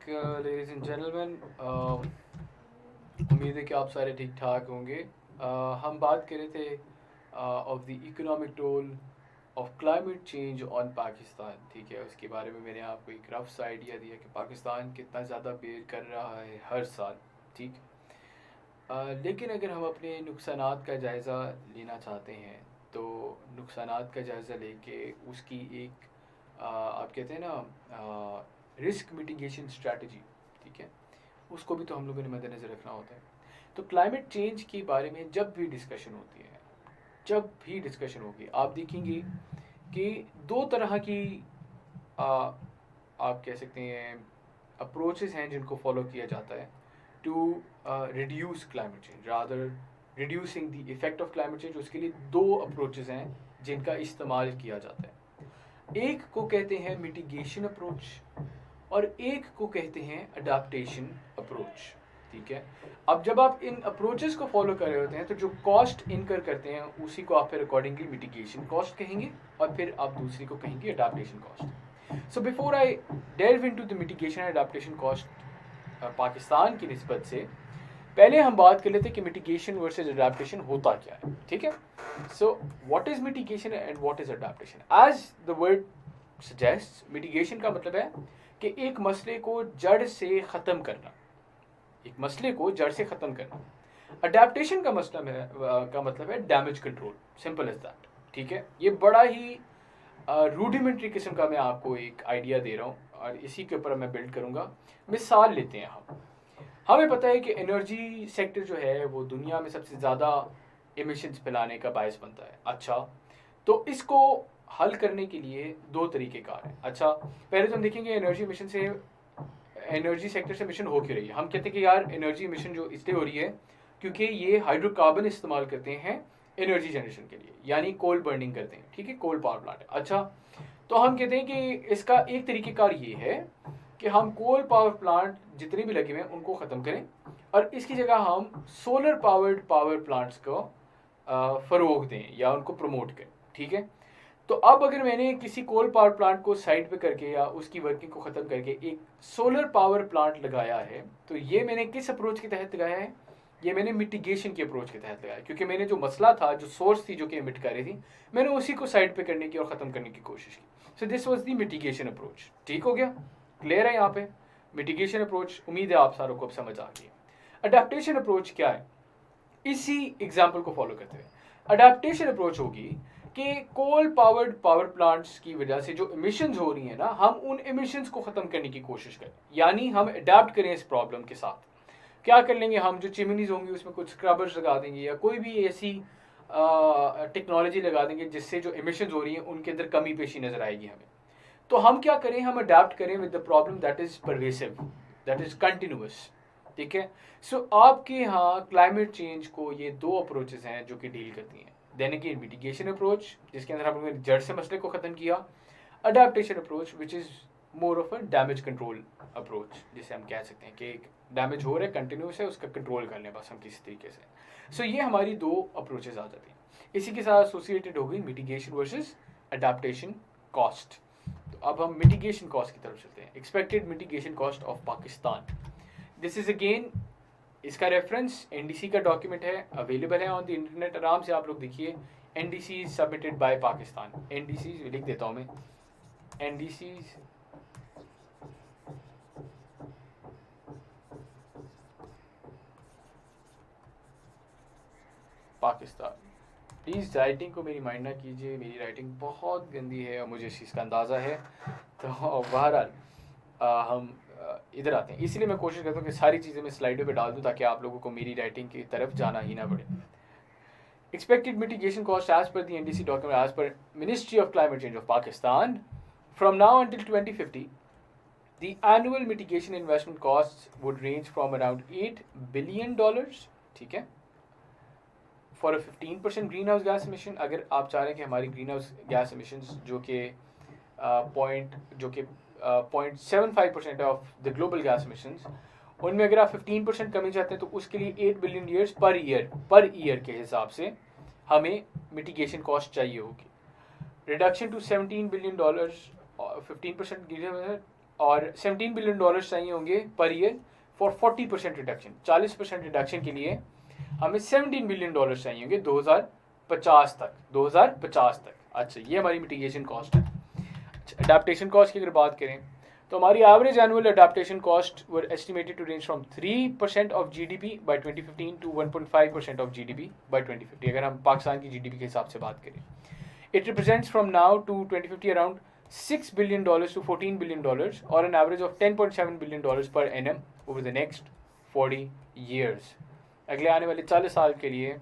ladies and gentlemen. उम्मीद है कि आप सारे ठीक ठाक होंगे. हम बात कर रहे थे of the economic toll of climate change on Pakistan. ठीक है, उसके बारे में मैंने आपको एक रफ सा आइडिया दिया कि पाकिस्तान कितना ज़्यादा बेयर कर रहा है हर साल. ठीक. लेकिन अगर हम अपने नुकसानात का जायज़ा लेना चाहते हैं तो नुकसानात का जायज़ा लेके उसकी एक आप कहते हैं ना रिस्क मिटिगेशन स्ट्रैटेजी. ठीक है, उसको भी तो हम लोगों ने मद्देनज़र रखना होता है. तो क्लाइमेट चेंज के बारे में जब भी डिस्कशन होती है, जब भी डिस्कशन होगी, आप देखेंगे कि दो तरह की आप कह सकते हैं अप्रोचेस हैं जिनको फॉलो किया जाता है to reduce climate change, rather reducing the effect of climate change. उसके लिए दो अप्रोचेस हैं जिनका इस्तेमाल किया जाता है. एक को कहते हैं मिटिगेशन अप्रोच और एक को कहते हैं अडाप्टेशन अप्रोच. ठीक है, अब जब आप इन अप्रोचेस को फॉलो कर रहे होते हैं तो जो कॉस्ट इनकर करते हैं उसी को आप फिर अकॉर्डिंगली मिटिगेशन कॉस्ट कहेंगे और फिर आप दूसरी को कहेंगे adaptation cost. So before I delve into the mitigation and adaptation cost Pakistan की निस्बत से पहले हम बात कर लेते हैं कि मिटिगेशन वर्सेस अडाप्टेशन होता क्या है. ठीक है, so what is mitigation and what is adaptation. As the word suggest, mitigation का मतलब है कि एक मसले को जड़ से ख़त्म करना, एक मसले को जड़ से ख़त्म करना. अडेप्टेशन का मतलब है damage control. Simple as that. ठीक है, ये बड़ा ही रूडिमेंट्री किस्म का मैं आपको एक आइडिया दे रहा हूँ और इसी के ऊपर मैं बिल्ड करूँगा. मिसाल लेते हैं हम. हमें पता है कि एनर्जी सेक्टर जो है वो दुनिया में सबसे ज़्यादा एमिशंस फैलाने का बायस बनता है. अच्छा, तो इसको हल करने के लिए दो तरीके कार हैं. अच्छा, पहले तो हम देखेंगे एनर्जी मिशन से, एनर्जी सेक्टर से मिशन हो क्यों रही है. हम कहते हैं कि यार एनर्जी मिशन जो इसलिए हो रही है क्योंकि ये हाइड्रोकार्बन इस्तेमाल करते हैं एनर्जी जनरेशन के लिए, यानी कोल बर्निंग करते हैं. ठीक है, कोल पावर प्लांट है. अच्छा, तो हम कहते हैं कि इसका एक तरीक़ेकार ये है कि हम कोल पावर प्लांट जितने भी लगे हुए हैं उनको ख़त्म करें और इसकी जगह हम सोलर पावर्ड पावर प्लांट्स को फ़रोग दें या उनको प्रमोट करें. ठीक है, तो अब अगर मैंने किसी कोल पावर प्लांट को साइड पे करके या उसकी वर्किंग को ख़त्म करके एक सोलर पावर प्लांट लगाया है, तो ये मैंने किस अप्रोच के तहत लगाया है. ये मैंने मिटिगेशन के अप्रोच के तहत लगाया, क्योंकि मैंने जो मसला था, जो सोर्स थी जो कि एमिट कर रही थी, मैंने उसी को साइड पे करने की और ख़त्म करने की कोशिश की. So this was the mitigation approach. ठीक हो गया, क्लियर है यहाँ पे मिटिगेशन अप्रोच. उम्मीद है आप सारों को अब समझ आ गई. अडेप्टेशन अप्रोच क्या है, इसी एग्जाम्पल को फॉलो करते हुए अडेप्टेशन अप्रोच होगी कि कोल पावर्ड पावर प्लांट्स की वजह से जो इमिशंस हो रही हैं ना, हम उन इमिशंस को ख़त्म करने की कोशिश करें, यानी हम अडेप्ट करें इस प्रॉब्लम के साथ. क्या कर लेंगे, हम जो चिमनीज होंगी उसमें कुछ स्क्रबर्स लगा देंगे या कोई भी ऐसी टेक्नोलॉजी लगा देंगे जिससे जो इमिशंस हो रही हैं उनके अंदर कमी पेशी नज़र आएगी हमें. तो हम क्या करें, हम अडेप्ट करें with the problem that is pervasive, that is continuous. ठीक है, सो आपके यहाँ क्लाइमेट चेंज को ये दो अप्रोचेस हैं जो कि डील करती हैं. देन अगेन मिटिगेशन अप्रोच जिसके अंदर हमने जड़ से मसले को ख़त्म किया. Adaptation approach which is more of a damage control approach, जिसे हम कह सकते हैं कि एक डैमेज हो रहा है, कंटिन्यूस है, उसका कंट्रोल कर लें बस हम किसी तरीके से. सो ये हमारी दो अप्रोचेस आ जाती हैं. इसी के साथ एसोसिएटेड हो गई मिटिगेशन वर्सेस अडेप्टेशन कॉस्ट. तो अब हम मिटिगेशन कॉस्ट की तरफ चलते हैं. Expected mitigation cost of Pakistan. This is again, इसका रेफरेंस एनडीसी का डॉक्यूमेंट है, अवेलेबल है ऑन द इंटरनेट. आराम से आप लोग देखिए. NDC submitted by Pakistan. NDC लिख देता हूँ मैं, एनडीसी पाकिस्तान. प्लीज़ राइटिंग को मेरी माइंड ना कीजिए, मेरी राइटिंग बहुत गंदी है और मुझे इस चीज़ का अंदाज़ा है. तो बहरहाल हम इधर आते हैं. इसलिए मैं कोशिश करता हूँ कि सारी चीज़ें मैं स्लाइडों पे डाल दूँ ताकि आप लोगों को मेरी राइटिंग की तरफ जाना ही ना पड़े. Expected mitigation cost as per the NDC document as per ministry of climate change of Pakistan from now until 2050 the annual mitigation investment costs would range from around $8 billion. ठीक है, for a 15% green house gas emission. अगर आप चाह रहे हैं कि हमारी green house gas emissions जो कि 0.75% of the global gas emissions, उनमें अगर आप 15% कमी चाहते हैं तो उसके लिए 8 बिलियन ईयर्स पर ईयर के हिसाब से हमें मिटिगेशन कॉस्ट चाहिए होगी. रिडक्शन टू $17 बिलियन, 15% ग्रीन और $17 बिलियन चाहिए होंगे per year for 40% reduction. 40% reduction के लिए हमें $17 बिलियन चाहिए होंगे 2050 तक। अच्छा, ये हमारी मिटिगेशन कॉस्ट है। अडेप्टेशन कॉस्ट की अगर बात करें तो हमारी average annual adaptation cost were estimated to range from 3% of GDP by 2015 to 1.5% of GDP by 2050, अगर हम पाकिस्तान की जीडीपी के हिसाब से बात करें। It represents from now to 2050 around $6 billion to $14 billion और an average of $10.7 billion per annum over the next 40 years। अगले आने वाले 40 साल के लिए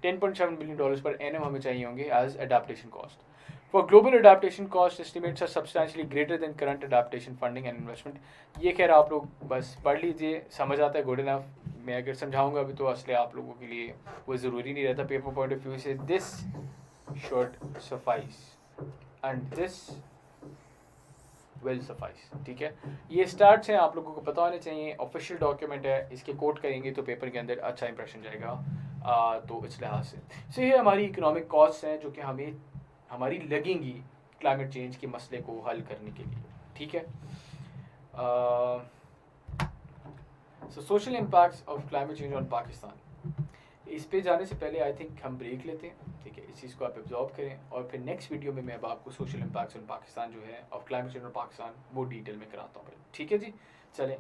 $10.7 billion per annum हमें चाहिए होंगे as adaptation cost। For global adaptation cost estimates are substantially greater than current adaptation funding and investment। ये खैर आप लोग बस पढ़ लीजिए, समझ आता है, गुड इनफ। मैं अगर समझाऊंगा अभी तो असले आप लोगों के लिए वो ज़रूरी नहीं रहता। पेपर पॉइंट ऑफ व्यू से this should suffice and this will suffice, ठीक है। ये स्टार्ट्स हैं, आप लोगों को पता होने चाहिए, ऑफिशियल डॉक्यूमेंट है, इसके कोट करेंगे तो पेपर के अंदर अच्छा इंप्रेशन जाएगा। तो इस लिहाज से ये हमारी इकोनॉमिक कॉस्ट हैं जो कि हमें हमारी लगेंगी क्लाइमेट चेंज के मसले को हल करने के लिए, ठीक है। So social impacts of climate change on Pakistan, इस पे जाने से पहले आई थिंक हम ब्रेक लेते हैं, ठीक है। इस चीज़ को आप एब्जॉर्व करें और फिर नेक्स्ट वीडियो में मैं अब आपको सोशल इम्पैक्ट्स ऑन पाकिस्तान जो है of climate change on Pakistan वो डिटेल में कराता हूँ, ठीक है जी। चलें।